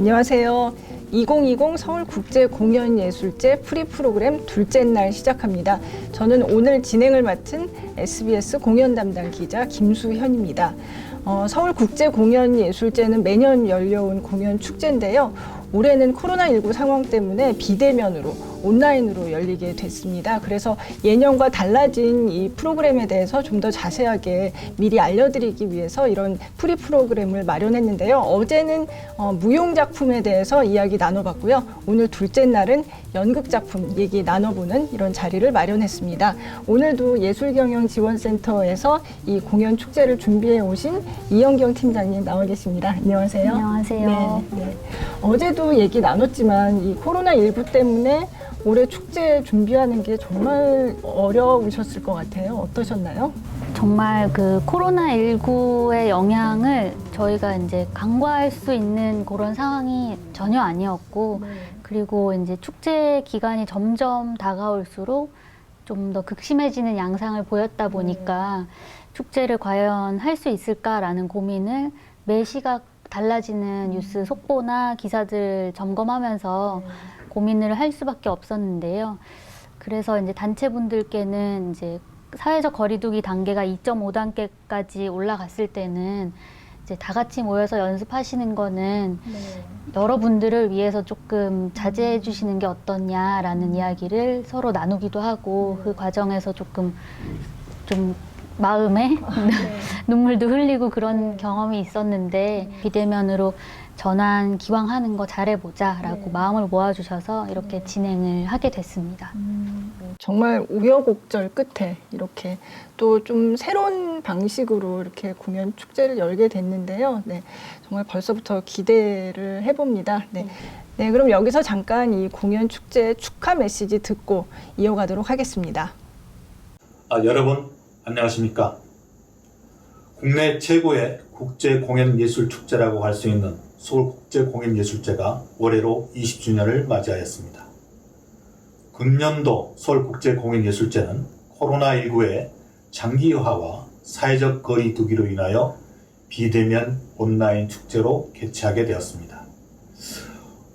안녕하세요. 2020 서울국제공연예술제 프리 프로그램 둘째 날 시작합니다. 저는 오늘 진행을 맡은 SBS 공연 담당 기자 김수현입니다. 서울국제공연예술제는 매년 열려온 공연 축제인데요. 올해는 코로나19 상황 때문에 비대면으로 온라인으로 열리게 됐습니다. 그래서 예년과 달라진 이 프로그램에 대해서 좀 더 자세하게 미리 알려드리기 위해서 이런 프리 프로그램을 마련했는데요. 어제는 무용 작품에 대해서 이야기 나눠봤고요. 오늘 둘째 날은 연극 작품 얘기 나눠보는 이런 자리를 마련했습니다. 오늘도 예술경영지원센터에서 이 공연 축제를 준비해 오신 이영경 팀장님 나와 계십니다. 안녕하세요. 안녕하세요. 네. 어제도 얘기 나눴지만 이 코로나19 때문에 올해 축제 준비하는 게 정말 어려우셨을 것 같아요. 어떠셨나요? 정말 그 코로나19의 영향을 저희가 이제 간과할 수 있는 그런 상황이 전혀 아니었고, 그리고 이제 축제 기간이 점점 다가올수록 좀 더 극심해지는 양상을 보였다 보니까 축제를 과연 할 수 있을까라는 고민을 매 시각 달라지는 뉴스 속보나 기사들 점검하면서 고민을 할 수밖에 없었는데요. 그래서 이제 단체분들께는 이제 사회적 거리두기 단계가 2.5단계까지 올라갔을 때는 이제 다 같이 모여서 연습하시는 거는 여러분들을 위해서 조금 자제해 주시는 게 어떻냐라는 이야기를 서로 나누기도 하고 그 과정에서 좀 마음에 눈물도 흘리고 그런 경험이 있었는데 비대면으로 전환 기왕하는 거 잘해보자라고 마음을 모아주셔서 이렇게 진행을 하게 됐습니다. 정말 우여곡절 끝에 이렇게 또 좀 새로운 방식으로 이렇게 공연 축제를 열게 됐는데요. 네, 정말 벌써부터 기대를 해봅니다. 네, 그럼 여기서 잠깐 이 공연 축제 축하 메시지 듣고 이어가도록 하겠습니다. 여러분 안녕하십니까? 국내 최고의 국제공연예술축제라고 할 수 있는 서울국제공연예술제가 올해로 20주년을 맞이하였습니다. 금년도 서울국제공연예술제는 코로나19의 장기화와 사회적 거리 두기로 인하여 비대면 온라인 축제로 개최하게 되었습니다.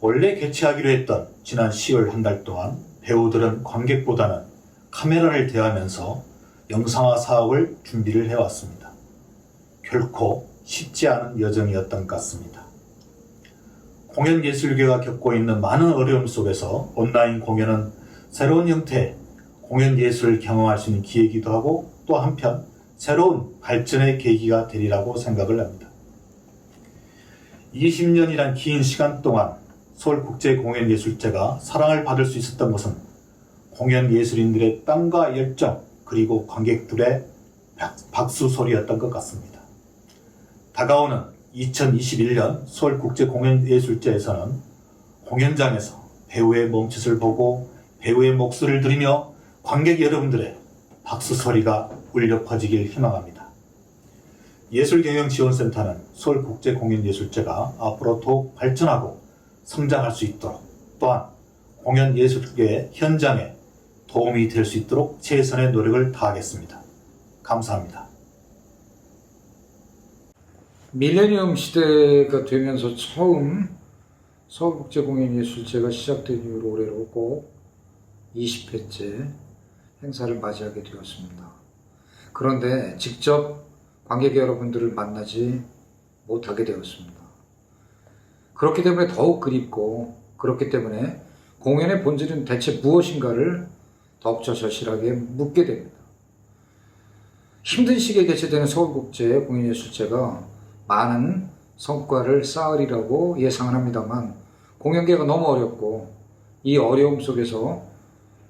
원래 개최하기로 했던 지난 10월 한 달 동안 배우들은 관객보다는 카메라를 대하면서 영상화 사업을 준비를 해왔습니다. 결코 쉽지 않은 여정이었던 것 같습니다. 공연예술계가 겪고 있는 많은 어려움 속에서 온라인 공연은 새로운 형태의 공연예술을 경험할 수 있는 기회이기도 하고 또 한편 새로운 발전의 계기가 되리라고 생각을 합니다. 20년이란 긴 시간 동안 서울국제공연예술제가 사랑을 받을 수 있었던 것은 공연예술인들의 땀과 열정 그리고 관객들의 박수 소리였던 것 같습니다. 다가오는 2021년 서울국제공연예술제에서는 공연장에서 배우의 몸짓을 보고 배우의 목소리를 들으며 관객 여러분들의 박수 소리가 울려 퍼지길 희망합니다. 예술경영지원센터는 서울국제공연예술제가 앞으로 더욱 발전하고 성장할 수 있도록 또한 공연예술계 현장에 도움이 될 수 있도록 최선의 노력을 다하겠습니다. 감사합니다. 밀레니엄 시대가 되면서 처음 서울국제공연예술제가 시작된 이후로 올해로 꼭 20회째 행사를 맞이하게 되었습니다. 그런데 직접 관객 여러분들을 만나지 못하게 되었습니다. 그렇기 때문에 더욱 그립고 그렇기 때문에 공연의 본질은 대체 무엇인가를 더욱더 절실하게 묻게 됩니다. 힘든 시기에 개최되는 서울국제공연예술제가 많은 성과를 쌓으리라고 예상을 합니다만 공연계가 너무 어렵고 이 어려움 속에서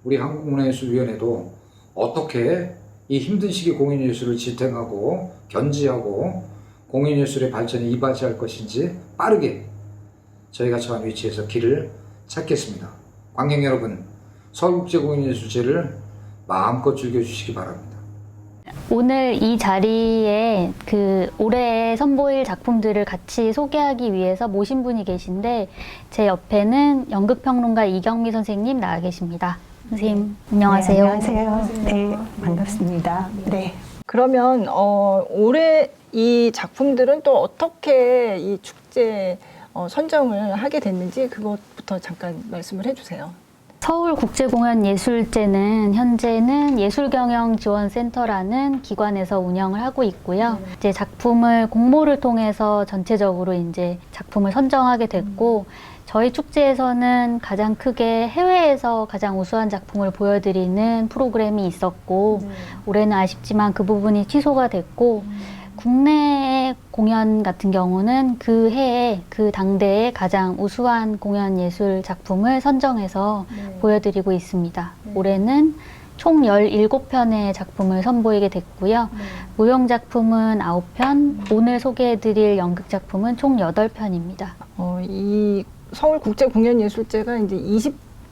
우리 한국문화예술위원회도 어떻게 이 힘든 시기 공연예술을 지탱하고 견지하고 공연예술의 발전에 이바지할 것인지 빠르게 저희가 처한 위치에서 길을 찾겠습니다. 관객 여러분, 서울국제공연예술제를 마음껏 즐겨주시기 바랍니다. 오늘 이 자리에 그 올해 선보일 작품들을 같이 소개하기 위해서 모신 분이 계신데 제 옆에는 연극평론가 이경미 선생님 나와 계십니다. 선생님 안녕하세요. 네, 안녕하세요. 네, 반갑습니다. 네. 그러면 올해 이 작품들은 또 어떻게 이 축제 선정을 하게 됐는지 그것부터 잠깐 말씀을 해주세요. 서울국제공연예술제는 현재는 예술경영지원센터라는 기관에서 운영을 하고 있고요. 이제 작품을 공모를 통해서 전체적으로 이제 작품을 선정하게 됐고, 저희 축제에서는 가장 크게 해외에서 가장 우수한 작품을 보여드리는 프로그램이 있었고, 올해는 아쉽지만 그 부분이 취소가 됐고, 국내 공연 같은 경우는 그 해에 그 당대에 가장 우수한 공연 예술 작품을 선정해서 보여드리고 있습니다. 올해는 총 17편의 작품을 선보이게 됐고요. 무용 작품은 9편, 오늘 소개해드릴 연극 작품은 총 8편입니다. 이 서울국제공연예술제가 이제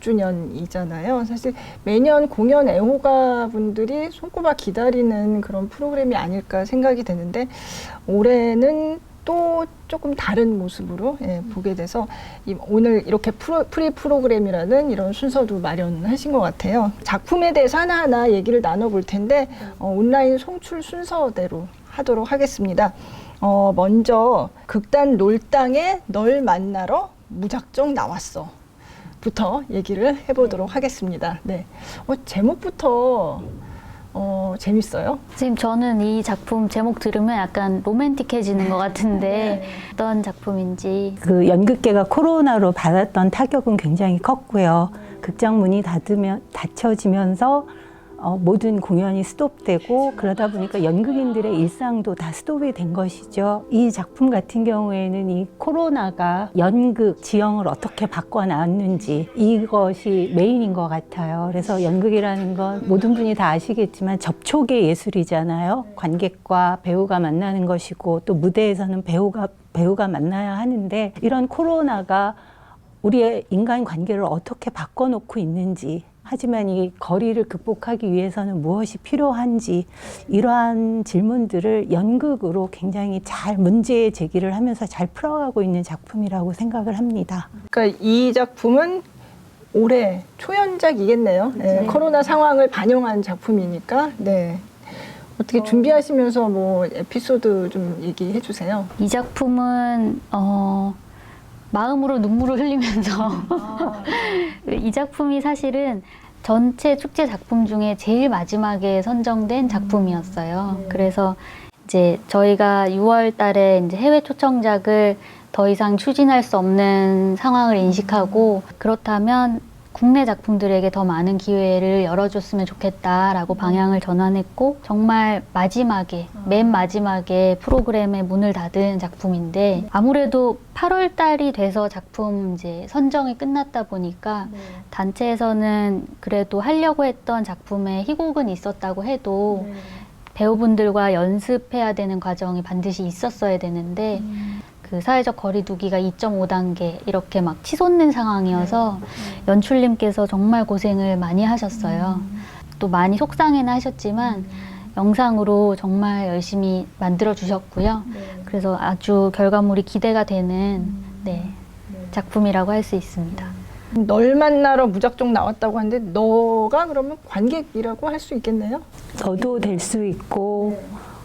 20주년이잖아요. 사실 매년 공연 애호가분들이 손꼽아 기다리는 그런 프로그램이 아닐까 생각이 되는데 올해는 또 조금 다른 모습으로 보게 돼서 오늘 이렇게 프리 프로그램이라는 이런 순서도 마련하신 것 같아요. 작품에 대해서 하나하나 얘기를 나눠볼 텐데 온라인 송출 순서대로 하도록 하겠습니다. 먼저 극단 놀당에 널 만나러 무작정 나왔어 부터 얘기를 해보도록 하겠습니다. 네, 제목부터 재밌어요. 선생님, 저는 이 작품 제목 들으면 약간 로맨틱해지는 것 같은데 어떤 작품인지. 그 연극계가 코로나로 받았던 타격은 굉장히 컸고요. 극장 문이 닫혀지면서 모든 공연이 스톱되고 그러다 보니까 연극인들의 일상도 다 스톱이 된 것이죠. 이 작품 같은 경우에는 이 코로나가 연극 지형을 어떻게 바꿔놨는지 이것이 메인인 것 같아요. 그래서 연극이라는 건 모든 분이 다 아시겠지만 접촉의 예술이잖아요. 관객과 배우가 만나는 것이고 또 무대에서는 배우가 만나야 하는데 이런 코로나가 우리의 인간관계를 어떻게 바꿔놓고 있는지, 하지만 이 거리를 극복하기 위해서는 무엇이 필요한지, 이러한 질문들을 연극으로 굉장히 잘 문제 제기를 하면서 잘 풀어가고 있는 작품이라고 생각을 합니다. 그러니까 이 작품은 올해 초연작이겠네요. 네, 코로나 상황을 반영한 작품이니까. 네. 어떻게 준비하시면서 뭐 에피소드 좀 얘기해 주세요. 이 작품은 마음으로 눈물을 흘리면서 이 작품이 사실은 전체 축제 작품 중에 제일 마지막에 선정된 작품이었어요. 그래서 이제 저희가 6월 달에 이제 해외 초청작을 더 이상 추진할 수 없는 상황을 인식하고, 그렇다면 국내 작품들에게 더 많은 기회를 열어줬으면 좋겠다라고 방향을 전환했고, 정말 마지막에, 맨 마지막에 프로그램의 문을 닫은 작품인데, 아무래도 8월 달이 돼서 작품 이제 선정이 끝났다 보니까 단체에서는 그래도 하려고 했던 작품에 희곡은 있었다고 해도 배우분들과 연습해야 되는 과정이 반드시 있었어야 되는데 그 사회적 거리두기가 2.5단계 이렇게 막 치솟는 상황이어서 연출님께서 정말 고생을 많이 하셨어요. 또 많이 속상해는 하셨지만 영상으로 정말 열심히 만들어 주셨고요. 그래서 아주 결과물이 기대가 되는 작품이라고 할 수 있습니다. 널 만나러 무작정 나왔다고 하는데 너가 그러면 관객이라고 할 수 있겠네요? 너도 될 수 있고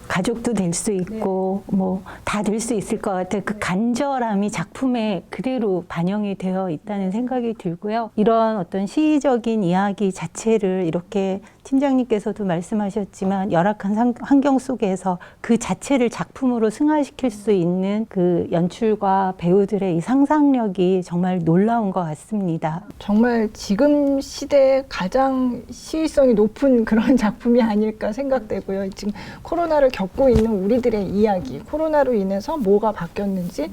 가족도 될 수 있고 뭐 다 될 수 있을 것 같아요. 그 간절함이 작품에 그대로 반영이 되어 있다는 생각이 들고요. 이런 어떤 시적인 이야기 자체를 이렇게 팀장님께서도 말씀하셨지만 열악한 환경 속에서 그 자체를 작품으로 승화시킬 수 있는 그 연출과 배우들의 이 상상력이 정말 놀라운 것 같습니다. 정말 지금 시대에 가장 시의성이 높은 그런 작품이 아닐까 생각되고요. 지금 코로나를 겪고 있는 우리들의 이야기, 코로나로 인해서 뭐가 바뀌었는지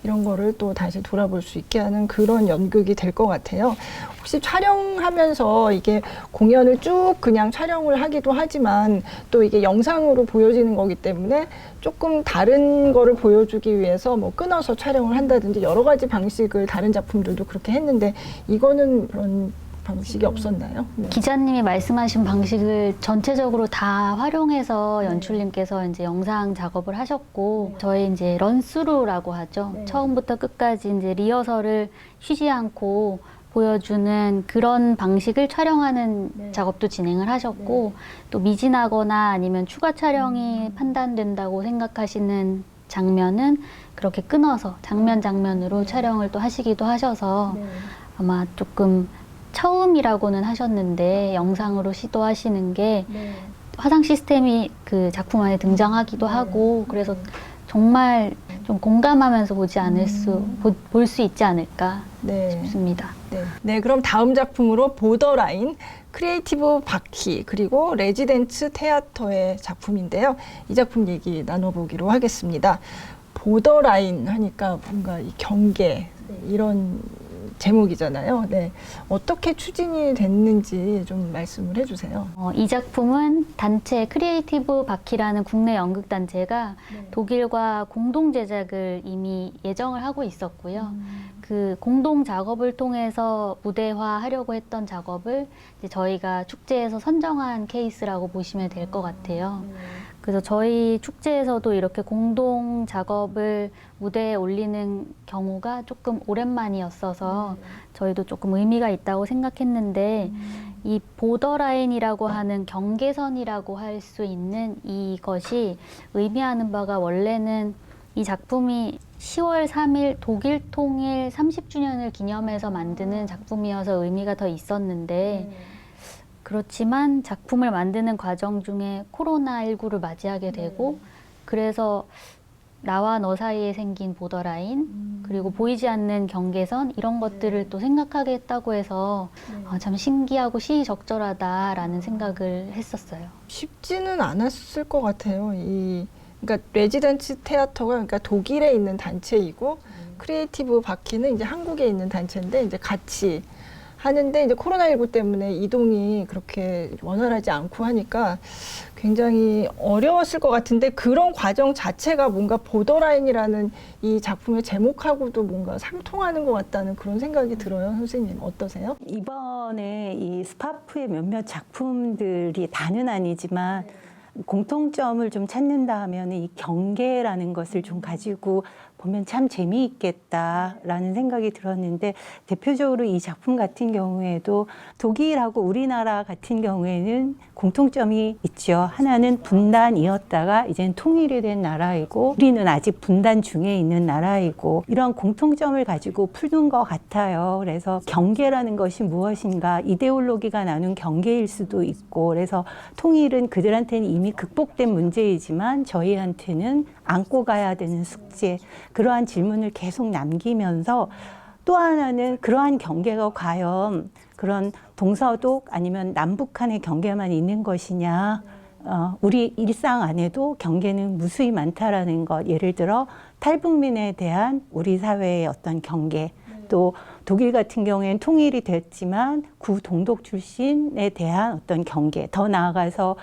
이런 거를 또 다시 돌아볼 수 있게 하는 그런 연극이 될 것 같아요. 혹시 촬영하면서 이게 공연을 쭉 그냥 촬영을 하기도 하지만 또 이게 영상으로 보여지는 거기 때문에 조금 다른 거를 보여주기 위해서 뭐 끊어서 촬영을 한다든지 여러 가지 방식을 다른 작품들도 그렇게 했는데 이거는 그런 방식이 없었나요? 네. 기자님이 말씀하신 방식을 전체적으로 다 활용해서 연출님께서 이제 영상 작업을 하셨고, 저희 이제 런스루라고 하죠. 처음부터 끝까지 이제 리허설을 쉬지 않고 보여주는 그런 방식을 촬영하는 작업도 진행을 하셨고, 또 미진하거나 아니면 추가 촬영이 판단된다고 생각하시는 장면은 그렇게 끊어서 장면으로 촬영을 또 하시기도 하셔서 아마 조금 처음이라고는 하셨는데 영상으로 시도하시는 게 화상 시스템이 그 작품 안에 등장하기도 하고 그래서 정말 좀 공감하면서 볼 수 있지 않을까 싶습니다. 네, 그럼 다음 작품으로 보더라인, 크리에이티브 바퀴, 그리고 레지던트 테아터의 작품인데요. 이 작품 얘기 나눠보기로 하겠습니다. 보더라인 하니까 뭔가 이 경계 이런 제목이잖아요. 네, 어떻게 추진이 됐는지 좀 말씀을 해주세요. 이 작품은 단체 크리에이티브 바퀴라는 국내 연극단체가 독일과 공동 제작을 이미 예정을 하고 있었고요. 그 공동 작업을 통해서 무대화하려고 했던 작업을 이제 저희가 축제에서 선정한 케이스라고 보시면 될 것 같아요. 그래서 저희 축제에서도 이렇게 공동 작업을 무대에 올리는 경우가 조금 오랜만이었어서 저희도 조금 의미가 있다고 생각했는데 이 보더라인이라고 하는 경계선이라고 할 수 있는 이것이 의미하는 바가 원래는 이 작품이 10월 3일 독일 통일 30주년을 기념해서 만드는 작품이어서 의미가 더 있었는데 그렇지만 작품을 만드는 과정 중에 코로나19를 맞이하게 되고 그래서 나와 너 사이에 생긴 보더라인 그리고 보이지 않는 경계선 이런 것들을 또 생각하게 했다고 해서 참 신기하고 시의적절하다라는 생각을 했었어요. 쉽지는 않았을 것 같아요. 그러니까 레지던트 테아터가 그러니까 독일에 있는 단체이고 크리에이티브 바퀴는 이제 한국에 있는 단체인데 이제 같이 하는데 이제 코로나19 때문에 이동이 그렇게 원활하지 않고 하니까 굉장히 어려웠을 것 같은데 그런 과정 자체가 뭔가 보더라인이라는 이 작품의 제목하고도 뭔가 상통하는 것 같다는 그런 생각이 들어요. 선생님 어떠세요? 이번에 이 스파프의 몇몇 작품들이 다는 아니지만 공통점을 좀 찾는다 하면 이 경계라는 것을 좀 가지고 보면 참 재미있겠다라는 생각이 들었는데 대표적으로 이 작품 같은 경우에도 독일하고 우리나라 같은 경우에는 공통점이 있죠. 하나는 분단이었다가 이제는 통일이 된 나라이고 우리는 아직 분단 중에 있는 나라이고 이런 공통점을 가지고 푸는 것 같아요. 그래서 경계라는 것이 무엇인가 이데올로기가 나눈 경계일 수도 있고 그래서 통일은 그들한테는 이미 극복된 문제이지만 저희한테는 안고 가야 되는 숙제 그러한 질문을 계속 남기면서 또 하나는 그러한 경계가 과연 그런 동서독 아니면 남북한의 경계만 있는 것이냐 우리 일상 안에도 경계는 무수히 많다라는 것 예를 들어 탈북민에 대한 우리 사회의 어떤 경계 또 독일 같은 경우에는 통일이 됐지만 구동독 출신에 대한 어떤 경계 더 나아가서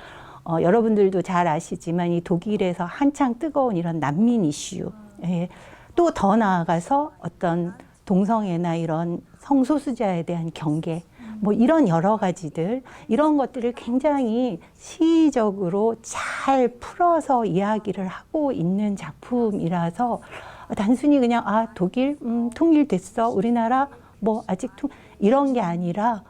여러분들도 잘 아시지만 이 독일에서 한창 뜨거운 이런 난민 이슈 예. 또 더 나아가서 어떤 동성애나 이런 성소수자에 대한 경계 뭐 이런 여러 가지들 이런 것들을 굉장히 시의적으로 잘 풀어서 이야기를 하고 있는 작품이라서 단순히 그냥 독일 통일됐어 우리나라 뭐 아직 이런 게 아니라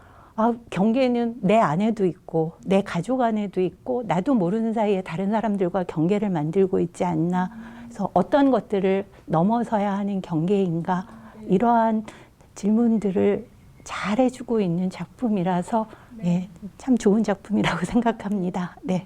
경계는 내 안에도 있고 내 가족 안에도 있고 나도 모르는 사이에 다른 사람들과 경계를 만들고 있지 않나 그래서 어떤 것들을 넘어서야 하는 경계인가 이러한 질문들을 잘 해주고 있는 작품이라서 예, 참 좋은 작품이라고 생각합니다. 네.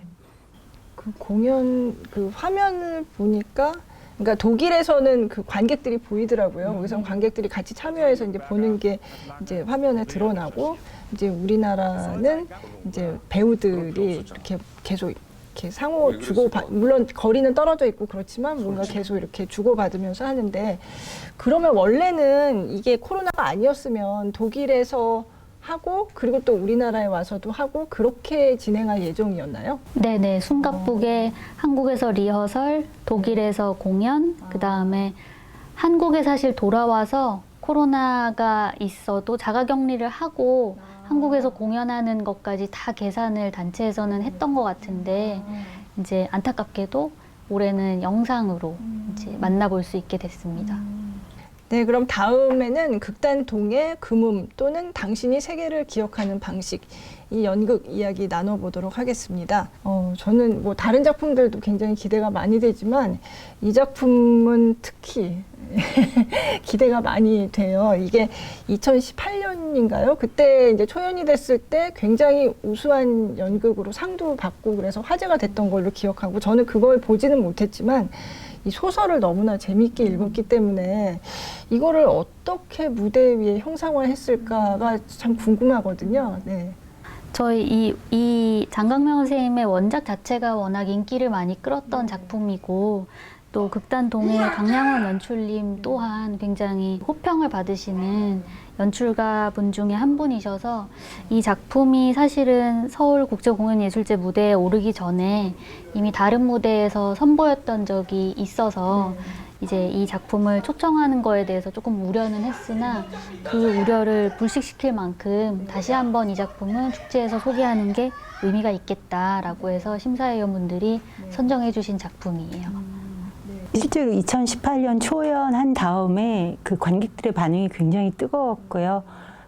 그 공연 그 화면을 보니까 그러니까 독일에서는 그 관객들이 보이더라고요. 거기서 관객들이 같이 참여해서 이제 보는 게 이제 화면에 드러나고 이제 우리나라는 이제 배우들이 이렇게 계속 이렇게 상호 물론 거리는 떨어져 있고 그렇지만 뭔가 계속 이렇게 주고받으면서 하는데 그러면 원래는 이게 코로나가 아니었으면 독일에서 하고 그리고 또 우리나라에 와서도 하고 그렇게 진행할 예정이었나요? 네네 숨가쁘게 한국에서 리허설, 독일에서 공연, 그 다음에 한국에 사실 돌아와서 코로나가 있어도 자가격리를 하고 한국에서 공연하는 것까지 다 계산을 단체에서는 했던 것 같은데 이제 안타깝게도 올해는 영상으로 이제 만나볼 수 있게 됐습니다. 네, 그럼 다음에는 극단동의 금음 또는 당신이 세계를 기억하는 방식, 이 연극 이야기 나눠보도록 하겠습니다. 저는 뭐 다른 작품들도 굉장히 기대가 많이 되지만 이 작품은 특히 기대가 많이 돼요. 이게 2018년인가요? 그때 이제 초연이 됐을 때 굉장히 우수한 연극으로 상도 받고 그래서 화제가 됐던 걸로 기억하고, 저는 그걸 보지는 못했지만 이 소설을 너무나 재밌게 읽었기 때문에 이거를 어떻게 무대 위에 형상화했을까가 참 궁금하거든요. 네. 저희 이 장강명 선생님의 원작 자체가 워낙 인기를 많이 끌었던 작품이고, 또 극단동의 강량원 연출님 또한 굉장히 호평을 받으시는 연출가 분 중에 한 분이셔서 이 작품이 사실은 서울국제공연예술제 무대에 오르기 전에 이미 다른 무대에서 선보였던 적이 있어서 이제 이 작품을 초청하는 거에 대해서 조금 우려는 했으나 그 우려를 불식시킬 만큼 다시 한번 이 작품은 축제에서 소개하는 게 의미가 있겠다라고 해서 심사위원분들이 선정해 주신 작품이에요. 실제로 2018년 초연한 다음에 그 관객들의 반응이 굉장히 뜨거웠고요.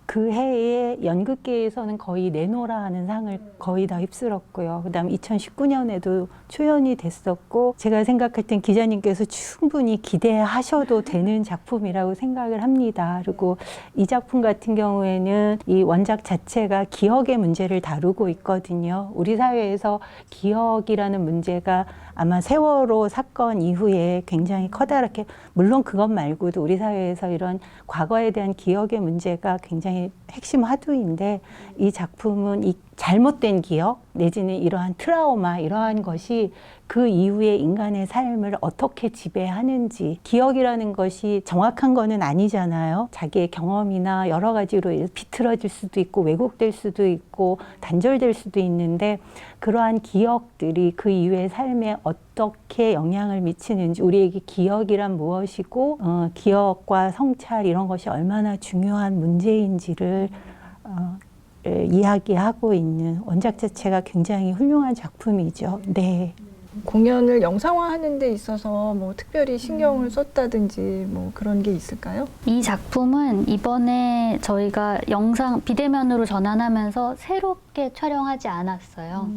그 해에 연극계에서는 거의 내노라 하는 상을 거의 다 휩쓸었고요. 그다음 2019년에도 초연이 됐었고, 제가 생각할 땐 기자님께서 충분히 기대하셔도 되는 작품이라고 생각을 합니다. 그리고 이 작품 같은 경우에는 이 원작 자체가 기억의 문제를 다루고 있거든요. 우리 사회에서 기억이라는 문제가 아마 세월호 사건 이후에 굉장히 커다랗게, 물론 그것 말고도 우리 사회에서 이런 과거에 대한 기억의 문제가 굉장히 핵심 화두인데, 이 작품은 이 잘못된 기억 내지는 이러한 트라우마, 이러한 것이 그 이후에 인간의 삶을 어떻게 지배하는지, 기억이라는 것이 정확한 거는 아니잖아요. 자기의 경험이나 여러 가지로 비틀어질 수도 있고 왜곡될 수도 있고 단절될 수도 있는데, 그러한 기억들이 그 이후의 삶에 어떻게 영향을 미치는지, 우리에게 기억이란 무엇이고 기억과 성찰 이런 것이 얼마나 중요한 문제인지를 이야기하고 있는 원작 자체가 굉장히 훌륭한 작품이죠. 네. 공연을 영상화하는 데 있어서 뭐 특별히 신경을 썼다든지 뭐 그런 게 있을까요? 이 작품은 이번에 저희가 영상 비대면으로 전환하면서 새롭게 촬영하지 않았어요.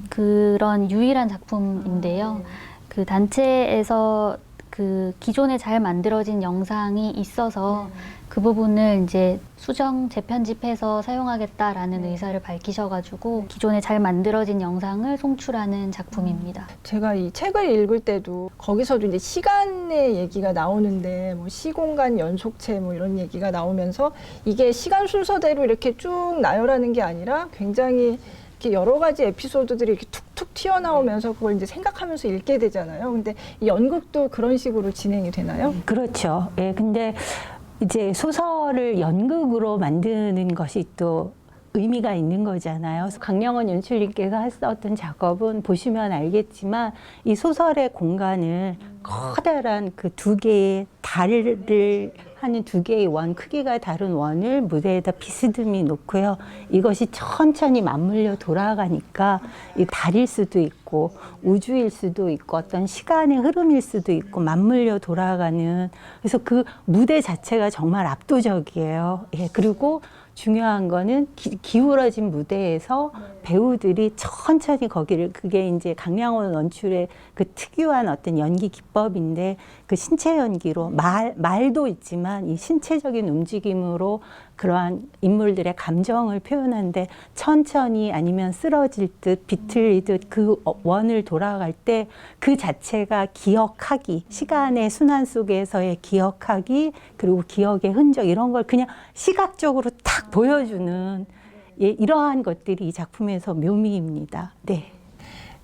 그런 유일한 작품인데요. 그 단체에서 그 기존에 잘 만들어진 영상이 있어서 그 부분을 이제 수정 재편집해서 사용하겠다라는 의사를 밝히셔가지고 기존에 잘 만들어진 영상을 송출하는 작품입니다. 제가 이 책을 읽을 때도 거기서도 이제 시간의 얘기가 나오는데 뭐 시공간 연속체 뭐 이런 얘기가 나오면서 이게 시간 순서대로 이렇게 쭉 나열하는 게 아니라 굉장히 이렇게 여러 가지 에피소드들이 이렇게 툭툭 튀어나오면서 그걸 이제 생각하면서 읽게 되잖아요. 근데 이 연극도 그런 식으로 진행이 되나요? 그렇죠. 예, 근데 이제 소설을 연극으로 만드는 것이 또 의미가 있는 거잖아요. 강량원 연출님께서 했었던 작업은 보시면 알겠지만 이 소설의 공간을 커다란 그 두 개의 달을 하는 두 개의 원, 크기가 다른 원을 무대에다 비스듬히 놓고요. 이것이 천천히 맞물려 돌아가니까 이 달일 수도 있고 우주일 수도 있고 어떤 시간의 흐름일 수도 있고 맞물려 돌아가는, 그래서 그 무대 자체가 정말 압도적이에요. 예, 그리고 중요한 거는 기울어진 무대에서 배우들이 천천히 거기를, 그게 이제 강량원 연출의 그 특유한 어떤 연기 기법인데, 그 신체 연기로 말도 있지만 이 신체적인 움직임으로 그러한 인물들의 감정을 표현하는데, 천천히 아니면 쓰러질 듯 비틀리듯 그 원을 돌아갈 때 그 자체가 기억하기, 시간의 순환 속에서의 기억하기, 그리고 기억의 흔적, 이런 걸 그냥 시각적으로 탁 보여주는, 예, 이러한 것들이 이 작품에서 묘미입니다. 네.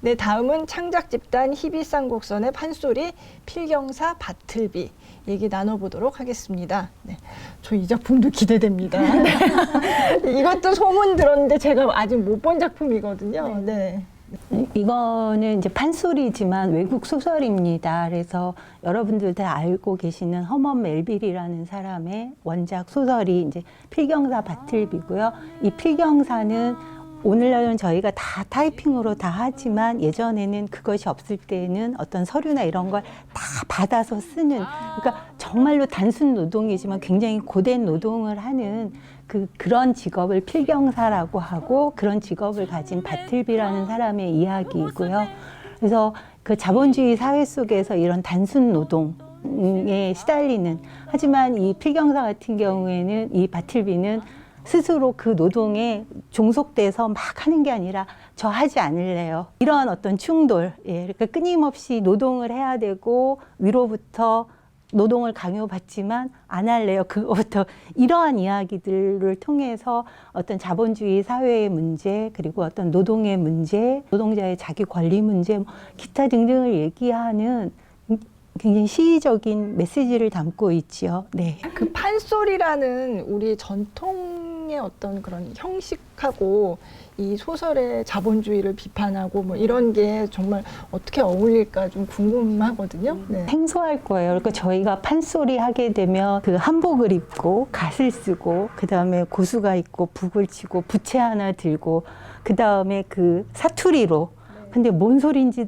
네, 다음은 창작 집단 희비쌍곡선의 판소리 필경사 바틀비 얘기 나눠보도록 하겠습니다. 네, 저 이 작품도 기대됩니다. 네. 이것도 소문 들었는데 제가 아직 못 본 작품이거든요. 네. 이거는 이제 판소리지만 외국 소설입니다. 그래서 여러분들 다 알고 계시는 허먼 멜빌이라는 사람의 원작 소설이 이제 필경사 바틀비고요. 이 필경사는 오늘날은 저희가 다 타이핑으로 다 하지만 예전에는 그것이 없을 때는 어떤 서류나 이런 걸 다 받아서 쓰는, 그러니까 정말로 단순 노동이지만 굉장히 고된 노동을 하는 그런 직업을 필경사라고 하고, 그런 직업을 가진 바틀비라는 사람의 이야기이고요. 그래서 그 자본주의 사회 속에서 이런 단순 노동에 시달리는, 하지만 이 필경사 같은 경우에는, 이 바틀비는 스스로 그 노동에 종속돼서 막 하는 게 아니라 저 하지 않을래요. 이런 어떤 충돌, 그러니까 끊임없이 노동을 해야 되고 위로부터 노동을 강요받지만 안 할래요. 그거부터, 이러한 이야기들을 통해서 어떤 자본주의 사회의 문제, 그리고 어떤 노동의 문제, 노동자의 자기 권리 문제, 기타 등등을 얘기하는 굉장히 시의적인 메시지를 담고 있지요. 네. 그 판소리라는 우리 전통의 어떤 그런 형식하고 이 소설의 자본주의를 비판하고 뭐 이런 게 정말 어떻게 어울릴까 좀 궁금하거든요. 네. 생소할 거예요. 그러니까 저희가 판소리 하게 되면 그 한복을 입고 갓을 쓰고, 그 다음에 고수가 있고 북을 치고 부채 하나 들고, 그 다음에 그 사투리로, 근데 뭔 소리인지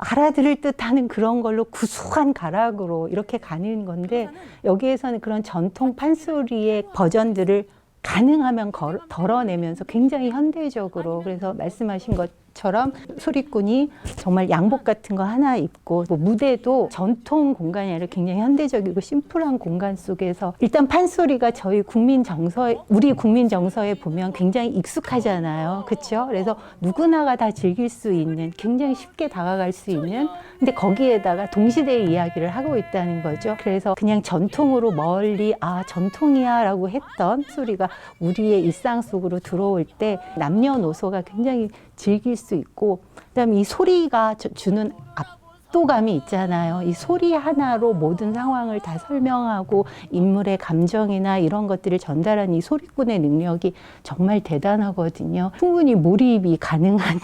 알아들을 듯하는 그런 걸로 구수한 가락으로 이렇게 가는 건데, 여기에서는 그런 전통 판소리의 버전들을 가능하면 덜어내면서 굉장히 현대적으로, 그래서 말씀하신 것처럼 소리꾼이 정말 양복 같은 거 하나 입고, 뭐 무대도 전통 공간이 아니라 굉장히 현대적이고 심플한 공간 속에서, 일단 판소리가 저희 국민 정서에, 우리 국민 정서에 보면 굉장히 익숙하잖아요. 그렇죠? 그래서 누구나가 다 즐길 수 있는, 굉장히 쉽게 다가갈 수 있는, 근데 거기에다가 동시대의 이야기를 하고 있다는 거죠. 그래서 그냥 전통으로 멀리 전통이야 라고 했던 소리가 우리의 일상 속으로 들어올 때 남녀노소가 굉장히 즐길 수 있고, 그다음에 이 소리가 주는 압도감이 있잖아요. 이 소리 하나로 모든 상황을 다 설명하고 인물의 감정이나 이런 것들을 전달하는 이 소리꾼의 능력이 정말 대단하거든요. 충분히 몰입이 가능한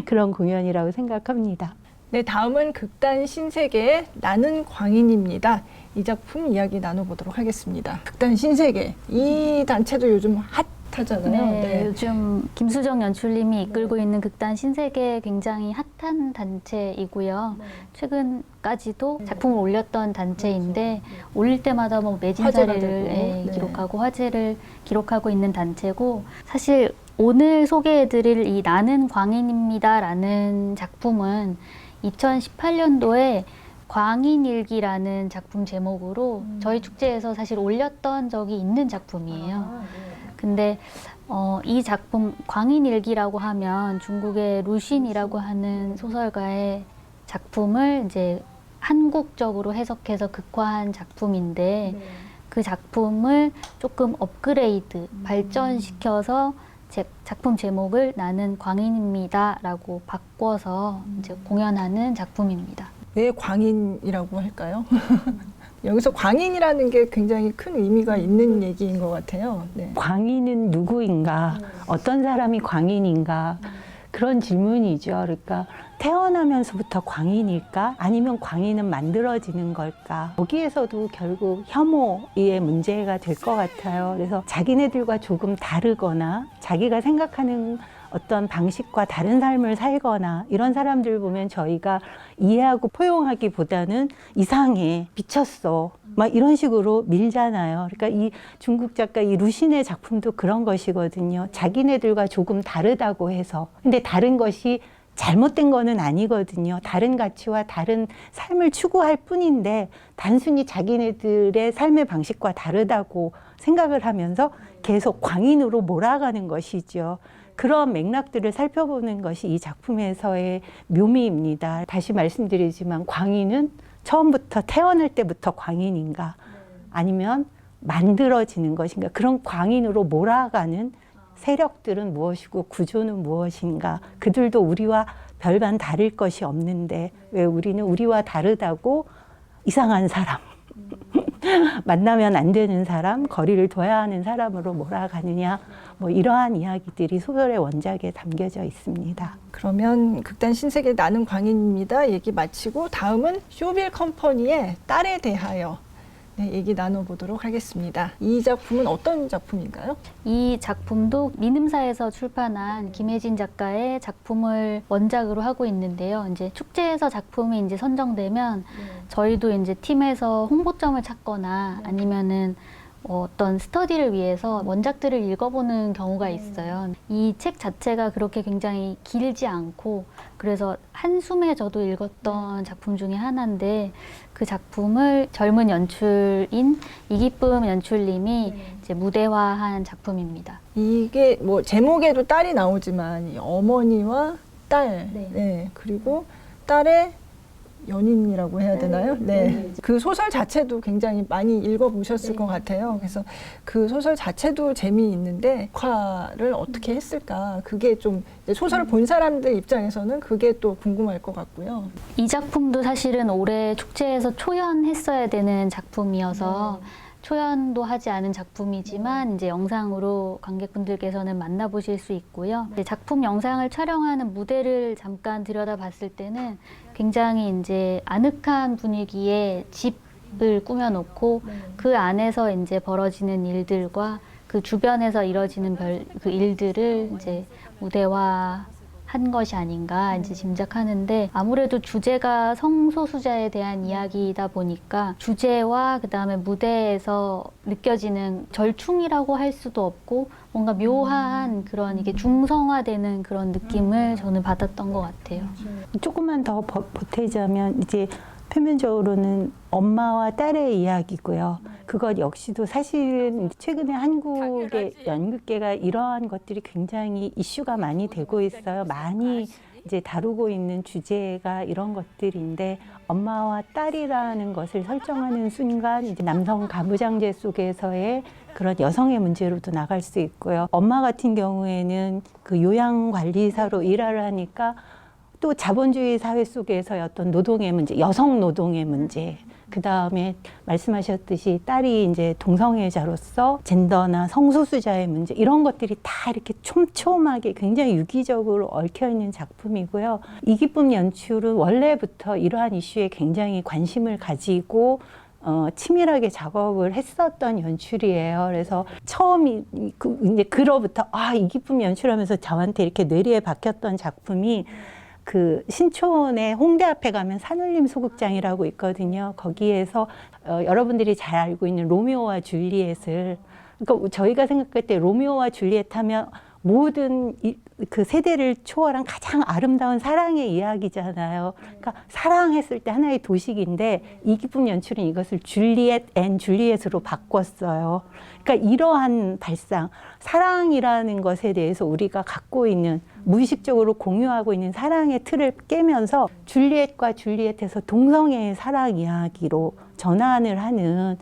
그런 공연이라고 생각합니다. 네, 다음은 극단 신세계의 나는 광인입니다. 이 작품 이야기 나눠보도록 하겠습니다. 극단 신세계, 이 단체도 요즘 핫하잖아요. 네, 요즘 김수정 연출님이 이끌고 있는 극단 신세계 굉장히 핫한 단체이고요. 최근까지도 작품을 올렸던 단체인데, 올릴 때마다 뭐 매진 화제가 사례를 되고, 기록하고 화제를 기록하고 있는 단체고, 사실 오늘 소개해드릴 이 나는 광인입니다라는 작품은 2018년도에 광인일기라는 작품 제목으로 저희 축제에서 사실 올렸던 적이 있는 작품이에요. 근데 이 작품 광인일기라고 하면 중국의 루신이라고 하는 소설가의 작품을 이제 한국적으로 해석해서 극화한 작품인데, 그 작품을 조금 업그레이드, 발전시켜서 작품 제목을 나는 광인입니다 라고 바꿔서 이제 공연하는 작품입니다. 왜 광인이라고 할까요? 여기서 광인이라는 게 굉장히 큰 의미가 있는 얘기인 것 같아요. 네. 광인은 누구인가? 어떤 사람이 광인인가? 그런 질문이죠. 그러니까 태어나면서부터 광인일까? 아니면 광인은 만들어지는 걸까? 거기에서도 결국 혐오의 문제가 될 것 같아요. 그래서 자기네들과 조금 다르거나 자기가 생각하는 어떤 방식과 다른 삶을 살거나 이런 사람들 보면 저희가 이해하고 포용하기보다는 이상해, 미쳤어, 막 이런 식으로 밀잖아요. 그러니까 이 중국 작가 이 루신의 작품도 그런 것이거든요. 자기네들과 조금 다르다고 해서. 근데 다른 것이 잘못된 거는 아니거든요. 다른 가치와 다른 삶을 추구할 뿐인데 단순히 자기네들의 삶의 방식과 다르다고 생각을 하면서 계속 광인으로 몰아가는 것이죠. 그런 맥락들을 살펴보는 것이 이 작품에서의 묘미입니다. 다시 말씀드리지만 광인은 처음부터 태어날 때부터 광인인가? 아니면 만들어지는 것인가? 그런 광인으로 몰아가는 세력들은 무엇이고 구조는 무엇인가? 그들도 우리와 별반 다를 것이 없는데 왜 우리는 우리와 다르다고 이상한 사람, 만나면 안 되는 사람, 거리를 둬야 하는 사람으로 몰아가느냐, 뭐 이러한 이야기들이 소설의 원작에 담겨져 있습니다. 그러면 극단 신세계 나는 광인입니다 얘기 마치고 다음은 쇼빌 컴퍼니의 딸에 대하여 네, 얘기 나눠보도록 하겠습니다. 이 작품은 어떤 작품인가요? 이 작품도 민음사에서 출판한 김혜진 작가의 작품을 원작으로 하고 있는데요. 이제 축제에서 작품이 이제 선정되면 저희도 이제 팀에서 홍보점을 찾거나 아니면은 어떤 스터디를 위해서 원작들을 읽어보는 경우가 있어요. 이 책 자체가 그렇게 굉장히 길지 않고 그래서 한숨에 저도 읽었던 작품 중에 하나인데 그 작품을 젊은 연출인 이기쁨 연출님이 이제 무대화한 작품입니다. 이게 뭐 제목에도 딸이 나오지만 이 어머니와 딸, 네, 그리고 딸의 연인이라고 해야 되나요? 네. 그 소설 자체도 굉장히 많이 읽어보셨을 것 같아요. 그래서 그 소설 자체도 재미있는데 녹화를 어떻게 했을까? 그게 좀 이제 소설을 본 사람들 입장에서는 그게 또 궁금할 것 같고요. 이 작품도 사실은 올해 축제에서 초연했어야 되는 작품이어서 초연도 하지 않은 작품이지만 이제 영상으로 관객분들께서는 만나보실 수 있고요. 이제 작품 영상을 촬영하는 무대를 잠깐 들여다봤을 때는 굉장히 이제 아늑한 분위기의 집을 꾸며놓고 그 안에서 이제 벌어지는 일들과 그 주변에서 이뤄지는 그 일들을 이제 무대화 한 것이 아닌가 이제 짐작하는데 아무래도 주제가 성소수자에 대한 이야기이다 보니까 주제와 그다음에 무대에서 느껴지는 절충이라고 할 수도 없고 뭔가 묘한 그런 이게 중성화되는 그런 느낌을 저는 받았던 것 같아요. 조금만 더 보태자면 이제 표면적으로는 엄마와 딸의 이야기고요. 그것 역시도 사실은 최근에 한국의 연극계가 이러한 것들이 굉장히 이슈가 많이 되고 있어요. 많이 이제 다루고 있는 주제가 이런 것들인데 엄마와 딸이라는 것을 설정하는 순간 이제 남성 가부장제 속에서의 그런 여성의 문제로도 나갈 수 있고요. 엄마 같은 경우에는 그 요양관리사로 일을 하니까 또 자본주의 사회 속에서의 어떤 노동의 문제, 여성 노동의 문제, 그 다음에 말씀하셨듯이 딸이 이제 동성애자로서 젠더나 성소수자의 문제, 이런 것들이 다 이렇게 촘촘하게 굉장히 유기적으로 얽혀 있는 작품이고요. 이기쁨 연출은 원래부터 이러한 이슈에 굉장히 관심을 가지고 치밀하게 작업을 했었던 연출이에요. 그래서 처음이 이제 그로부터 이기쁨 연출하면서 저한테 이렇게 뇌리에 박혔던 작품이 그 신촌의 홍대 앞에 가면 산울림 소극장이라고 있거든요. 거기에서 여러분들이 잘 알고 있는 로미오와 줄리엣을, 그러니까 저희가 생각할 때 로미오와 줄리엣 하면 모든 그 세대를 초월한 가장 아름다운 사랑의 이야기잖아요. 그러니까 사랑했을 때 하나의 도식인데 이기쁨 연출은 이것을 줄리엣 앤 줄리엣으로 바꿨어요. 그러니까 이러한 발상, 사랑이라는 것에 대해서 우리가 갖고 있는 무의식적으로 공유하고 있는 사랑의 틀을 깨면서 줄리엣과 줄리엣에서 동성애의 사랑 이야기로 전환을 하는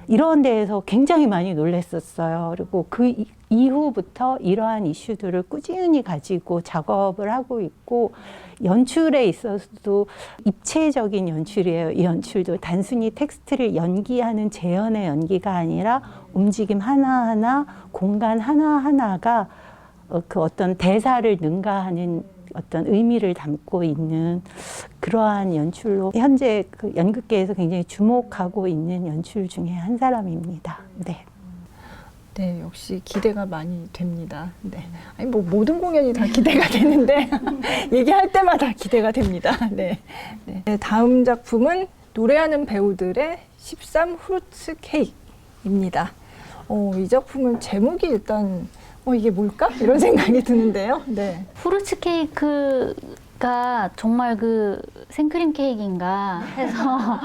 이런 데에서 굉장히 많이 놀랐었어요. 그리고 그 이후부터 이러한 이슈들을 꾸준히 가지고 작업을 하고 있고 연출에 있어서도 입체적인 연출이에요. 이 연출도 단순히 텍스트를 연기하는 재현의 연기가 아니라 움직임 하나하나, 공간 하나하나가 그 어떤 대사를 능가하는 어떤 의미를 담고 있는 그러한 연출로 현재 그 연극계에서 굉장히 주목하고 있는 연출 중에 한 사람입니다. 네. 네, 역시 기대가 많이 됩니다. 네. 아니, 뭐, 모든 공연이 다 기대가 되는데, 얘기할 때마다 기대가 됩니다. 네. 네. 다음 작품은 노래하는 배우들의 13 후르츠 케이크입니다. 이 작품은 제목이 일단, 이게 뭘까? 이런 생각이 드는데요. 네. 후르츠 케이크가 정말 그 생크림 케이크인가 해서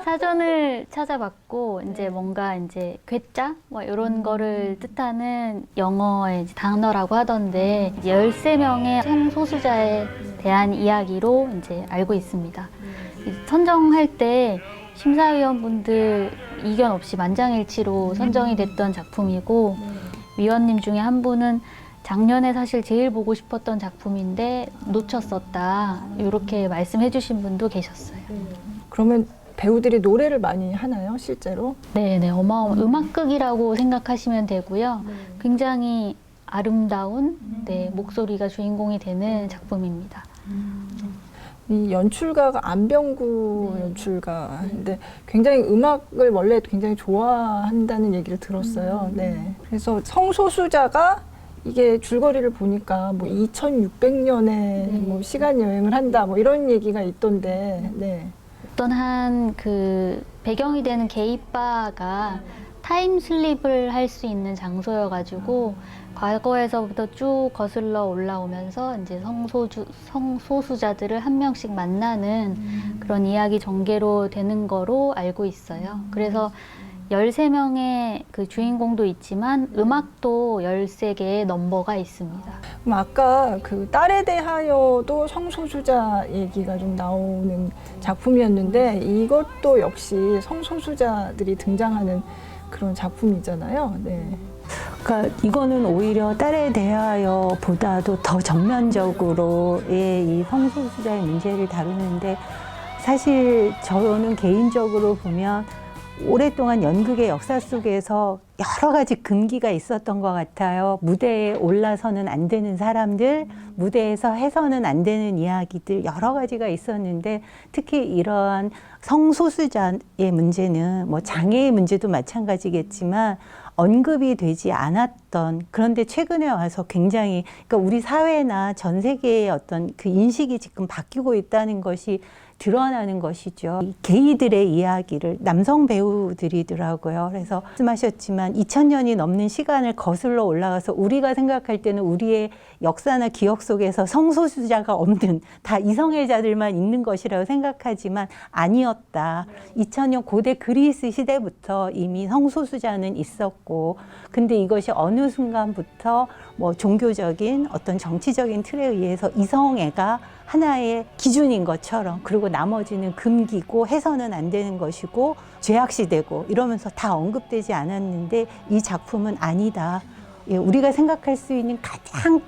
사전을 찾아봤고 이제 뭔가 이제 괴짜 뭐 이런 거를 뜻하는 영어의 이제 단어라고 하던데 13명의 성소수자에 대한 이야기로 이제 알고 있습니다. 선정할 때 심사위원분들 이견 없이 만장일치로 선정이 됐던 작품이고 위원님 중에 한 분은 작년에 사실 제일 보고 싶었던 작품인데 놓쳤었다 이렇게 말씀해 주신 분도 계셨어요. 그러면 배우들이 노래를 많이 하나요, 실제로? 네네, 음악극이라고 생각하시면 되고요. 굉장히 아름다운 목소리가 주인공이 되는 작품입니다. 이 연출가가 안병구 연출가. 근데 굉장히 음악을 원래 굉장히 좋아한다는 얘기를 들었어요. 네. 그래서 성소수자가 이게 줄거리를 보니까 뭐 2600년에 뭐 시간 여행을 한다 뭐 이런 얘기가 있던데. 네. 어떤 한 그 배경이 되는 게이바가 타임슬립을 할 수 있는 장소여가지고 과거에서부터 쭉 거슬러 올라오면서 이제 성소수자들을 한 명씩 만나는 그런 이야기 전개로 되는 거로 알고 있어요. 그래서 13명의 그 주인공도 있지만 음악도 13개의 넘버가 있습니다. 그럼 아까 그 딸에 대하여도 성소수자 얘기가 좀 나오는 작품이었는데 이것도 역시 성소수자들이 등장하는 그런 작품이잖아요. 네. 그러니까 이거는 오히려 딸에 대하여보다도 더 전면적으로의 이 성소수자의 문제를 다루는데 사실 저는 개인적으로 보면 오랫동안 연극의 역사 속에서 여러 가지 금기가 있었던 것 같아요. 무대에 올라서는 안 되는 사람들, 무대에서 해서는 안 되는 이야기들 여러 가지가 있었는데 특히 이러한 성소수자의 문제는 뭐 장애의 문제도 마찬가지겠지만 언급이 되지 않았던 그런데 최근에 와서 굉장히 그러니까 우리 사회나 전 세계의 어떤 그 인식이 지금 바뀌고 있다는 것이 드러나는 것이죠. 이 게이들의 이야기를 남성 배우들이더라고요. 그래서 말씀하셨지만 2000년이 넘는 시간을 거슬러 올라가서 우리가 생각할 때는 우리의 역사나 기억 속에서 성소수자가 없는 다 이성애자들만 있는 것이라고 생각하지만 아니었다. 2000년 고대 그리스 시대부터 이미 성소수자는 있었고 근데 이것이 어느 순간부터 뭐 종교적인 어떤 정치적인 틀에 의해서 이성애가 하나의 기준인 것처럼 그리고 나머지는 금기고 해서는 안 되는 것이고 죄악시되고 이러면서 다 언급되지 않았는데 이 작품은 아니다. 예, 우리가 생각할 수 있는 가장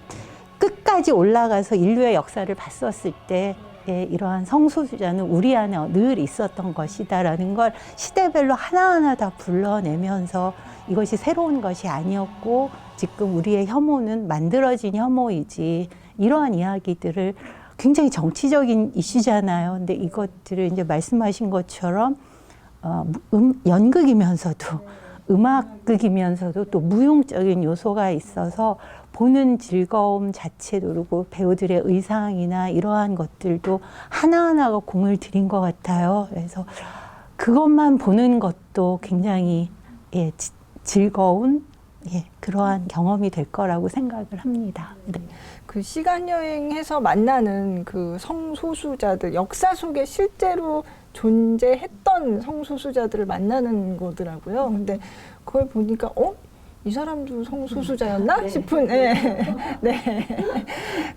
끝까지 올라가서 인류의 역사를 봤었을 때 예, 이러한 성소수자는 우리 안에 늘 있었던 것이다라는 걸 시대별로 하나하나 다 불러내면서 이것이 새로운 것이 아니었고 지금 우리의 혐오는 만들어진 혐오이지 이러한 이야기들을 굉장히 정치적인 이슈잖아요. 근데 이것들을 이제 말씀하신 것처럼 연극이면서도 음악극이면서도 또 무용적인 요소가 있어서 보는 즐거움 자체도 그렇고 배우들의 의상이나 이러한 것들도 하나하나가 공을 들인 것 같아요. 그래서 그것만 보는 것도 굉장히 예, 즐거운 예, 그러한 경험이 될 거라고 생각을 합니다. 네. 그 시간 여행해서 만나는 그 성소수자들 역사 속에 실제로 존재했던 성소수자들을 만나는 거더라고요. 근데 그걸 보니까 이 사람도 성소수자였나 싶은 네.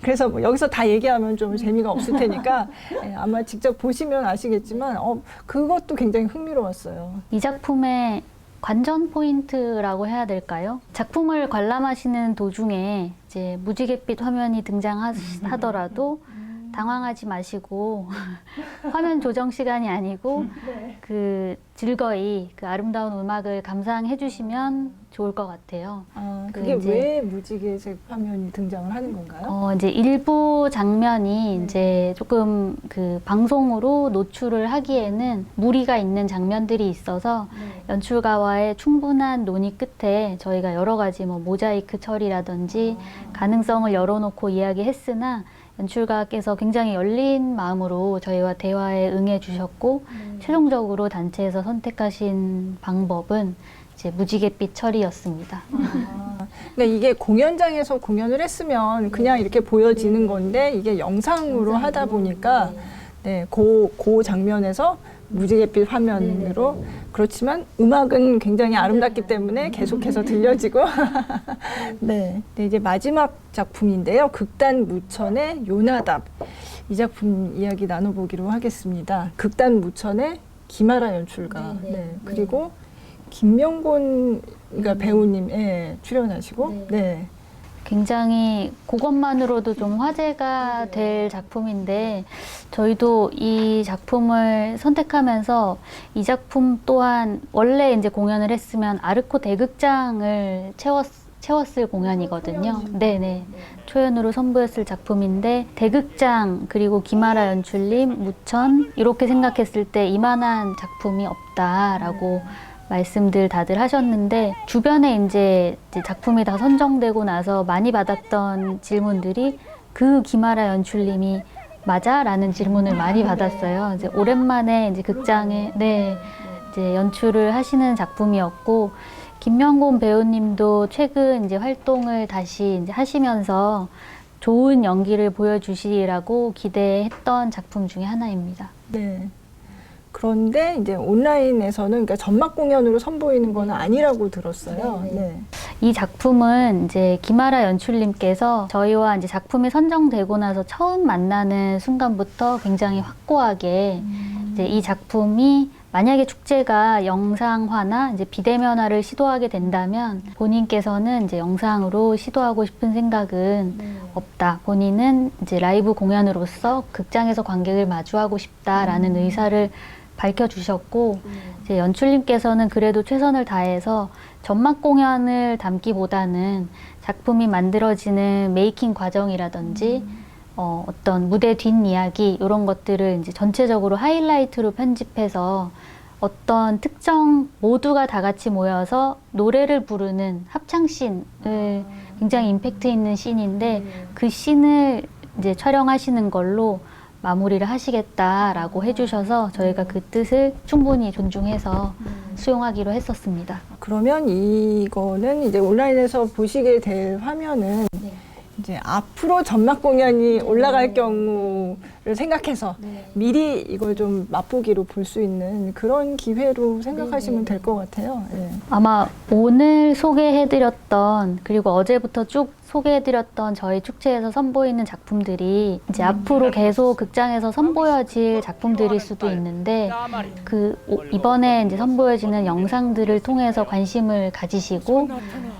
그래서 뭐 여기서 다 얘기하면 좀 재미가 없을 테니까 아마 직접 보시면 아시겠지만 그것도 굉장히 흥미로웠어요. 이 작품의 관전 포인트라고 해야 될까요? 작품을 관람하시는 도중에 이제 무지갯빛 화면이 등장하더라도 당황하지 마시고 화면 조정 시간이 아니고 그 즐거이 그 아름다운 음악을 감상해 주시면 좋을 것 같아요. 그게 왜 무지개색 화면이 등장을 하는 건가요? 이제 일부 장면이 이제 조금 그 방송으로 노출을 하기에는 무리가 있는 장면들이 있어서 연출가와의 충분한 논의 끝에 저희가 여러 가지 뭐 모자이크 처리라든지 가능성을 열어놓고 이야기했으나 연출가께서 굉장히 열린 마음으로 저희와 대화에 응해 주셨고 최종적으로 단체에서 선택하신 방법은 이제 무지갯빛 처리였습니다. 그러니까 이게 공연장에서 공연을 했으면 그냥 이렇게 보여지는 건데 이게 영상으로 하다 보니까 네, 그 장면에서 무지갯빛 화면으로 그렇지만 음악은 굉장히 아름답기 때문에 계속해서 들려지고 네, 이제 마지막 작품인데요. 극단 무천의 요나답 이 작품 이야기 나눠보기로 하겠습니다. 극단 무천의 김아라 연출가 그리고 김명곤 배우님 출연하시고 네. 굉장히 그것만으로도 좀 화제가 될 작품인데 저희도 이 작품을 선택하면서 이 작품 또한 원래 이제 공연을 했으면 아르코 대극장을 채웠을 공연이거든요. 네네. 초연으로 선보였을 작품인데 대극장 그리고 김아라 연출님, 무천 이렇게 생각했을 때 이만한 작품이 없다라고 말씀들 다들 하셨는데 주변에 이제 작품이 다 선정되고 나서 많이 받았던 질문들이 그 김아라 연출님이 맞아? 라는 질문을 많이 받았어요. 이제 오랜만에 이제 극장에 이제 연출을 하시는 작품이었고 김명곤 배우님도 최근 이제 활동을 다시 이제 하시면서 좋은 연기를 보여주시리라고 기대했던 작품 중에 하나입니다. 네. 그런데 이제 온라인에서는 그러니까 전막 공연으로 선보이는 건 아니라고 들었어요. 네. 이 작품은 이제 김아라 연출님께서 저희와 이제 작품이 선정되고 나서 처음 만나는 순간부터 굉장히 확고하게 이제 이 작품이 만약에 축제가 영상화나 이제 비대면화를 시도하게 된다면 본인께서는 이제 영상으로 시도하고 싶은 생각은 없다. 본인은 이제 라이브 공연으로서 극장에서 관객을 마주하고 싶다라는 의사를 밝혀주셨고 이제 연출님께서는 그래도 최선을 다해서 전막 공연을 담기보다는 작품이 만들어지는 메이킹 과정이라든지 어떤 무대 뒷이야기 이런 것들을 이제 전체적으로 하이라이트로 편집해서 어떤 특정 모두가 다 같이 모여서 노래를 부르는 합창씬을 굉장히 임팩트 있는 씬인데 그 씬을 이제 촬영하시는 걸로 마무리를 하시겠다라고 해주셔서 저희가 그 뜻을 충분히 존중해서 수용하기로 했었습니다. 그러면 이거는 이제 온라인에서 보시게 될 화면은 이제 앞으로 전막 공연이 올라갈 경우를 생각해서 미리 이걸 좀 맛보기로 볼 수 있는 그런 기회로 생각하시면 될 것 같아요. 네. 아마 오늘 소개해드렸던 그리고 어제부터 쭉 소개해드렸던 저희 축제에서 선보이는 작품들이 이제 앞으로 계속 극장에서 선보여질 작품들일 수도 있는데 이번에 이제 선보여지는 영상들을 통해서 관심을 가지시고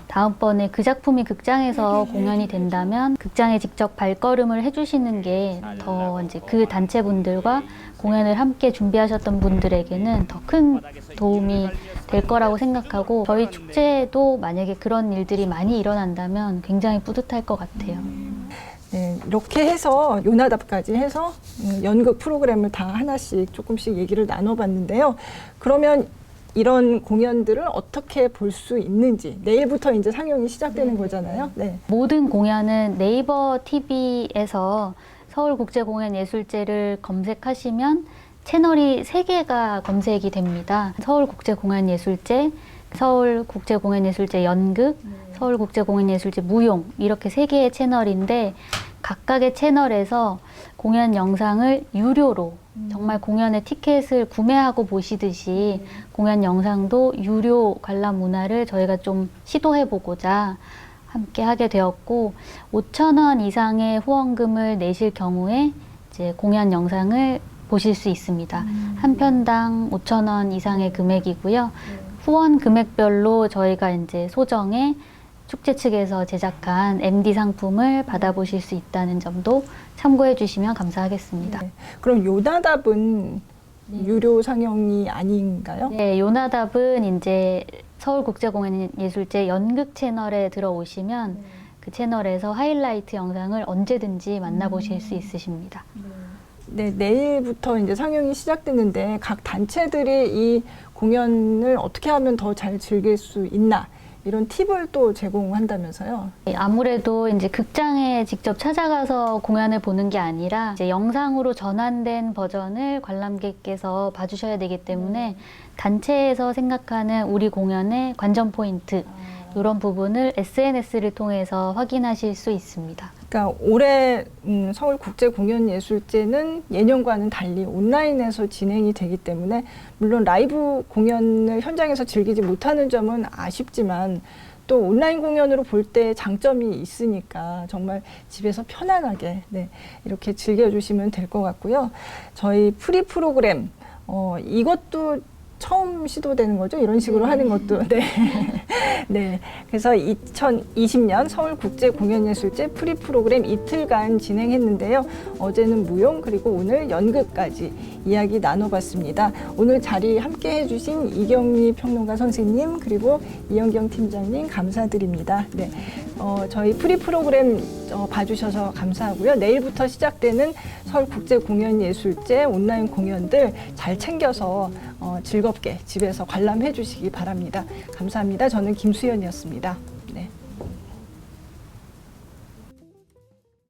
다음번에 그 작품이 극장에서 공연이 된다면 극장에 직접 발걸음을 해주시는 게 더 이제 그 단체분들과 공연을 함께 준비하셨던 분들에게는 더 큰 도움이 될 거라고 생각하고 저희 축제에도 만약에 그런 일들이 많이 일어난다면 굉장히 뿌듯할 것 같아요. 네, 이렇게 해서 요나답까지 해서 연극 프로그램을 다 하나씩 조금씩 얘기를 나눠봤는데요. 그러면 이런 공연들을 어떻게 볼 수 있는지 내일부터 이제 상영이 시작되는 거잖아요. 네. 모든 공연은 네이버 TV에서 서울국제공연예술제를 검색하시면 채널이 3개가 검색이 됩니다. 서울국제공연예술제, 서울국제공연예술제 연극, 서울국제공연예술제 무용 이렇게 3개의 채널인데 각각의 채널에서 공연 영상을 유료로 정말 공연의 티켓을 구매하고 보시듯이 공연 영상도 유료 관람 문화를 저희가 좀 시도해보고자 함께 하게 되었고 5,000원 이상의 후원금을 내실 경우에 이제 공연 영상을 보실 수 있습니다. 한 편당 5,000원 이상의 금액이고요. 후원 금액별로 저희가 이제 소정의 축제 측에서 제작한 MD 상품을 받아보실 수 있다는 점도 참고해 주시면 감사하겠습니다. 네. 그럼 요나답은 유료 상영이 아닌가요? 네, 요나답은 이제 서울국제공연예술제 연극 채널에 들어오시면 그 채널에서 하이라이트 영상을 언제든지 만나보실 수 있으십니다. 네, 내일부터 이제 상영이 시작되는데 각 단체들이 이 공연을 어떻게 하면 더 잘 즐길 수 있나 이런 팁을 또 제공한다면서요? 아무래도 이제 극장에 직접 찾아가서 공연을 보는 게 아니라 이제 영상으로 전환된 버전을 관람객께서 봐주셔야 되기 때문에 단체에서 생각하는 우리 공연의 관전 포인트 이런 부분을 SNS를 통해서 확인하실 수 있습니다. 그러니까 올해 서울국제공연예술제는 예년과는 달리 온라인에서 진행이 되기 때문에 물론 라이브 공연을 현장에서 즐기지 못하는 점은 아쉽지만 또 온라인 공연으로 볼 때 장점이 있으니까 정말 집에서 편안하게 이렇게 즐겨주시면 될 것 같고요. 저희 프리 프로그램 이것도 처음 시도되는 거죠. 이런 식으로 하는 것도. 네. 네. 그래서 2020년 서울국제공연예술제 프리 프로그램 이틀간 진행했는데요. 어제는 무용 그리고 오늘 연극까지 이야기 나눠봤습니다. 오늘 자리 함께 해주신 이경미 평론가 선생님 그리고 이현경 팀장님 감사드립니다. 네. 저희 프리 프로그램 봐주셔서 감사하고요. 내일부터 시작되는 서울국제공연예술제 온라인 공연들 잘 챙겨서 즐겁게 집에서 관람해 주시기 바랍니다. 감사합니다. 저는 김수연이었습니다.